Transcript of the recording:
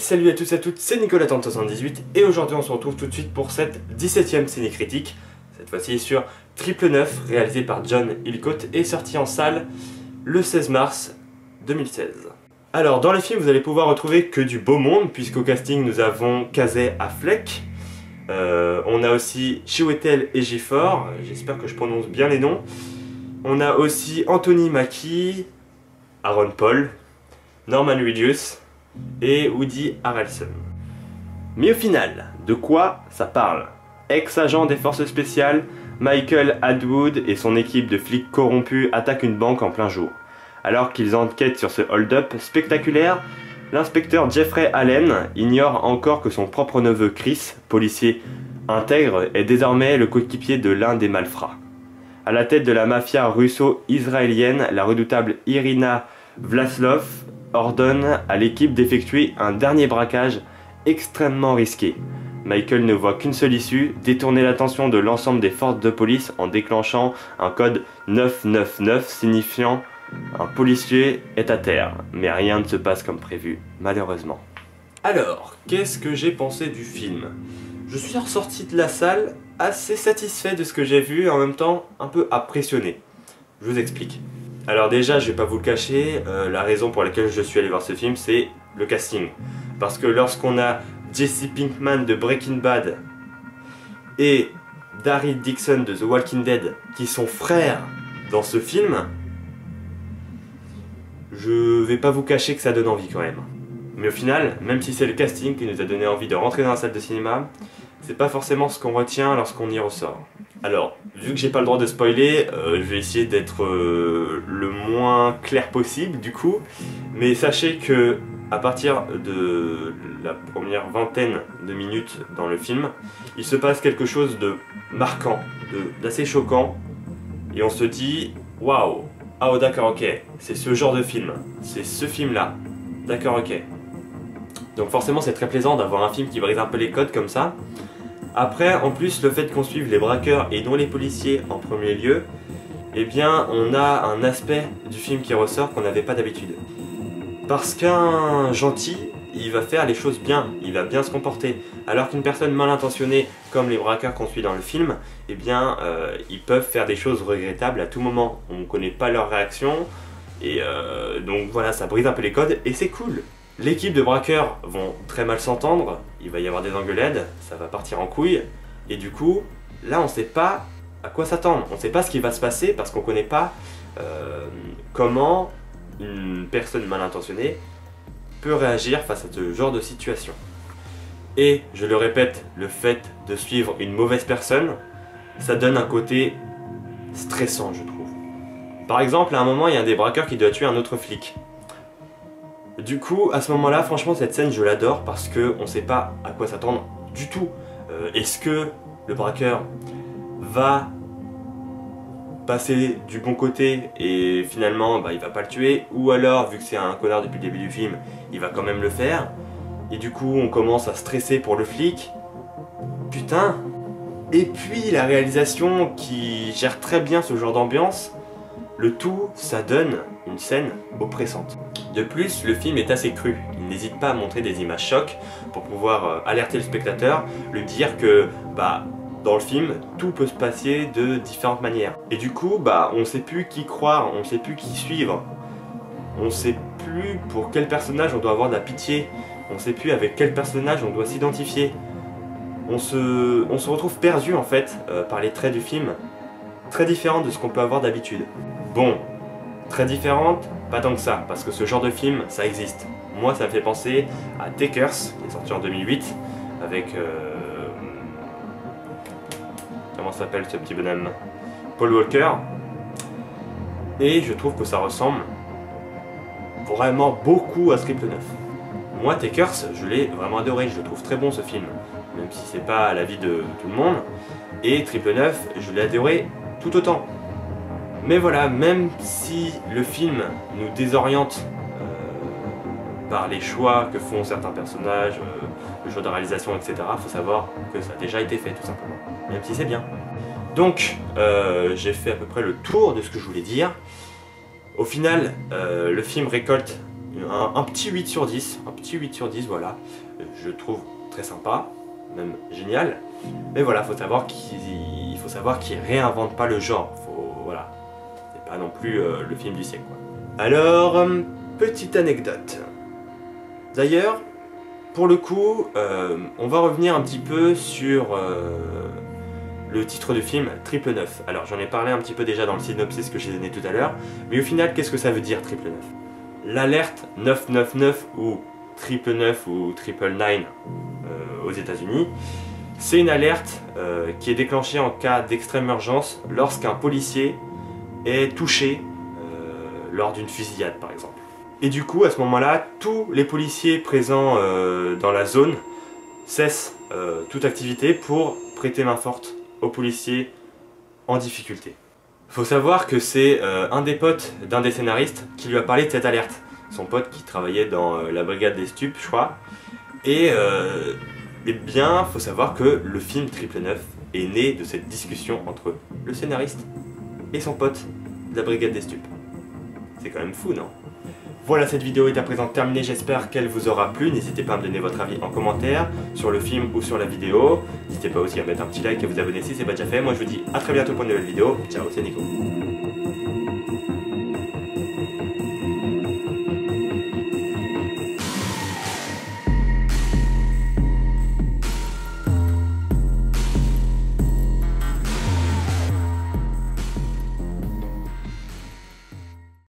salut à tous et à toutes, c'est Nicolas 78 et aujourd'hui on se retrouve tout de suite pour cette 17ème ciné-critique, cette fois-ci sur Triple 9, réalisé par John Hillcoat et sorti en salle le 16 mars 2016. Alors dans le film vous allez pouvoir retrouver que du beau monde puisqu'au casting nous avons Casey Affleck, on a aussi Chiwetel Ejiofor, j'espère que je prononce bien les noms, on a aussi Anthony Mackie, Aaron Paul, Norman Reedus et Woody Harrelson. Mais au final, de quoi ça parle? Ex-agent des forces spéciales, Michael Atwood et son équipe de flics corrompus attaquent une banque en plein jour. Alors qu'ils enquêtent sur ce hold-up spectaculaire, l'inspecteur Jeffrey Allen ignore encore que son propre neveu Chris, policier intègre, est désormais le coéquipier de l'un des malfrats. À la tête de la mafia russo-israélienne, la redoutable Irina Vlaslov ordonne à l'équipe d'effectuer un dernier braquage extrêmement risqué. Michael ne voit qu'une seule issue, détourner l'attention de l'ensemble des forces de police en déclenchant un code 999 signifiant un policier est à terre. Mais rien ne se passe comme prévu, malheureusement. Alors, qu'est-ce que j'ai pensé du film? Je suis ressorti de la salle assez satisfait de ce que j'ai vu et en même temps un peu impressionné. Je vous explique. Alors déjà, je vais pas vous le cacher, la raison pour laquelle je suis allé voir ce film, c'est le casting. Parce que lorsqu'on a Jesse Pinkman de Breaking Bad et Daryl Dixon de The Walking Dead qui sont frères dans ce film, je vais pas vous cacher que ça donne envie quand même. Mais au final, même si c'est le casting qui nous a donné envie de rentrer dans la salle de cinéma, c'est pas forcément ce qu'on retient lorsqu'on y ressort. Alors, vu que j'ai pas le droit de spoiler, je vais essayer d'être le moins clair possible du coup, mais sachez que à partir de la première vingtaine de minutes dans le film, il se passe quelque chose de marquant, d'assez choquant, et on se dit waouh, ah oh, d'accord, ok, c'est ce genre de film, c'est ce film là, d'accord, ok. Donc forcément c'est très plaisant d'avoir un film qui brise un peu les codes comme ça. Après, en plus, le fait qu'on suive les braqueurs et non les policiers en premier lieu, eh bien, on a un aspect du film qui ressort qu'on n'avait pas d'habitude. Parce qu'un gentil, il va faire les choses bien, il va bien se comporter. Alors qu'une personne mal intentionnée, comme les braqueurs qu'on suit dans le film, eh bien, ils peuvent faire des choses regrettables à tout moment. On ne connaît pas leur réaction, et donc voilà, ça brise un peu les codes, et c'est cool. L'équipe de braqueurs vont très mal s'entendre, il va y avoir des engueulades, ça va partir en couille, et du coup, là on sait pas à quoi s'attendre, on sait pas ce qui va se passer parce qu'on connaît pas comment une personne mal intentionnée peut réagir face à ce genre de situation. Et, je le répète, le fait de suivre une mauvaise personne, ça donne un côté stressant je trouve. Par exemple, à un moment il y a un des braqueurs qui doit tuer un autre flic. Du coup, à ce moment-là, franchement, cette scène, je l'adore parce qu'on ne sait pas à quoi s'attendre du tout. Est-ce que le braqueur va passer du bon côté et finalement, bah, il va pas le tuer, ou alors, vu que c'est un connard depuis le début du film, il va quand même le faire. Et du coup, on commence à stresser pour le flic. Putain. Et puis, la réalisation qui gère très bien ce genre d'ambiance, le tout, ça donne une scène oppressante. De plus, le film est assez cru. Il n'hésite pas à montrer des images chocs pour pouvoir alerter le spectateur, lui dire que bah, dans le film, tout peut se passer de différentes manières. Et du coup, bah, on ne sait plus qui croire, on ne sait plus qui suivre. On ne sait plus pour quel personnage on doit avoir de la pitié. On ne sait plus avec quel personnage on doit s'identifier. On se retrouve perdu en fait par les traits du film, très différents de ce qu'on peut avoir d'habitude. Bon, très différente, pas tant que ça, parce que ce genre de film, ça existe. Moi, ça me fait penser à Takers, qui est sorti en 2008, avec... comment s'appelle ce petit bonhomme? Paul Walker. Et je trouve que ça ressemble vraiment beaucoup à Triple 9. Moi, Takers, je l'ai vraiment adoré, je le trouve très bon ce film, même si c'est pas l'avis de tout le monde. Et Triple 9, je l'ai adoré tout autant. Mais voilà, même si le film nous désoriente par les choix que font certains personnages, le choix de réalisation, etc., il faut savoir que ça a déjà été fait, tout simplement. Même si c'est bien. Donc, j'ai fait à peu près le tour de ce que je voulais dire. Au final, le film récolte un petit 8 sur 10, un petit 8 sur 10, voilà. Je le trouve très sympa, même génial. Mais voilà, faut savoir qu'il réinvente pas le genre. Voilà, c'est pas non plus le film du siècle, quoi. Alors, petite anecdote. D'ailleurs, pour le coup, on va revenir un petit peu sur le titre du film, Triple 9. Alors, j'en ai parlé un petit peu déjà dans le synopsis que j'ai donné tout à l'heure, mais au final, qu'est-ce que ça veut dire, Triple 9? L'alerte 999 ou Triple 9 ou Triple 9 aux États-Unis, c'est une alerte qui est déclenchée en cas d'extrême urgence lorsqu'un policier est touché lors d'une fusillade, par exemple. Et du coup, à ce moment-là, tous les policiers présents dans la zone cessent toute activité pour prêter main forte aux policiers en difficulté. Faut savoir que c'est un des potes d'un des scénaristes qui lui a parlé de cette alerte. Son pote qui travaillait dans la brigade des stupes, je crois. Et bien, faut savoir que le film Triple 9 est né de cette discussion entre le scénariste et son pote de la brigade des stupes. C'est quand même fou, non? Voilà, cette vidéo est à présent terminée, j'espère qu'elle vous aura plu. N'hésitez pas à me donner votre avis en commentaire sur le film ou sur la vidéo. N'hésitez pas aussi à mettre un petit like et à vous abonner si ce n'est pas déjà fait. Moi je vous dis à très bientôt pour une nouvelle vidéo. Ciao, c'est Nico.